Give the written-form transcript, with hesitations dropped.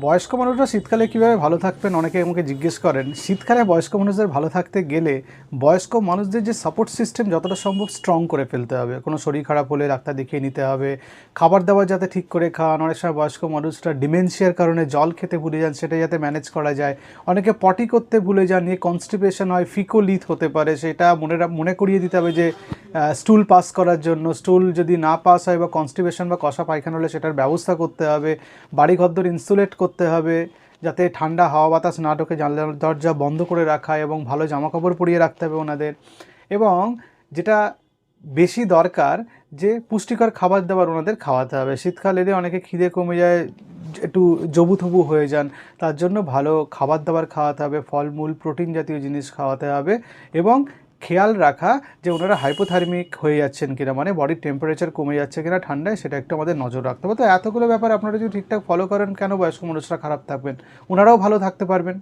বয়স্ক মানুষরা শীতকালে কীভাবে ভালো থাকবেন অনেকে আমাকে জিজ্ঞেস করেন। শীতকালে বয়স্ক মানুষদের ভালো থাকতে গেলে বয়স্ক মানুষদের যে সাপোর্ট সিস্টেম যতটা সম্ভব স্ট্রং করে ফেলতে হবে। কোনো শরীর খারাপ হলে ডাক্তার দেখিয়ে নিতে হবে। খাবার দাবার যাতে ঠিক করে খান। অনেক সময় বয়স্ক মানুষরা ডিমেনশিয়ার কারণে জল খেতে ভুলে যান, সেটা যাতে ম্যানেজ করা যায়। অনেকে পটি করতে ভুলে যান, নিয়ে কনস্টিপেশন হয়, ফিকোলিথ হতে পারে, সেটা মনে করিয়ে দিতে হবে যে স্টুল পাস করার জন্য, স্টুল যদি না পাস হয় বা কনস্টিপেশন বা কষা পায়খানা হলে সেটার ব্যবস্থা করতে হবে। বাড়ি ঘরদোর ইনসুলেট করতে হবে যাতে ঠান্ডা হাওয়া বাতাস না ঢোকে, জানলা দরজা বন্ধ করে রাখা এবং ভালো জামাকাপড় পরিয়ে রাখতে হবে ওনাদের। এবং যেটা বেশি দরকার, যে পুষ্টিকর খাবার দাবার ওনাদের খাওয়াতে হবে। শীতকাল এলে অনেকে খিদে কমে যায়, একটু জবুথবু হয়ে যান, তার জন্য ভালো খাবার দাবার খাওয়াতে হবে, ফলমূল প্রোটিন জাতীয় জিনিস খাওয়াতে হবে। এবং খেয়াল রাখা যে ওনারা হাইপোথার্মিক হয়ে যাচ্ছেন কিনা, মানে বডির টেম্পারেচার কমে যাচ্ছে কিনা ঠান্ডায়, সেটা একটু আমাদের নজর রাখতে হবে। তো এতগুলো ব্যাপার আপনারা যদি ঠিকঠাক ফলো করেন, কেন বয়স্ক মানুষরা খারাপ থাকবেন? ওনারাও ভালো থাকতে পারবেন।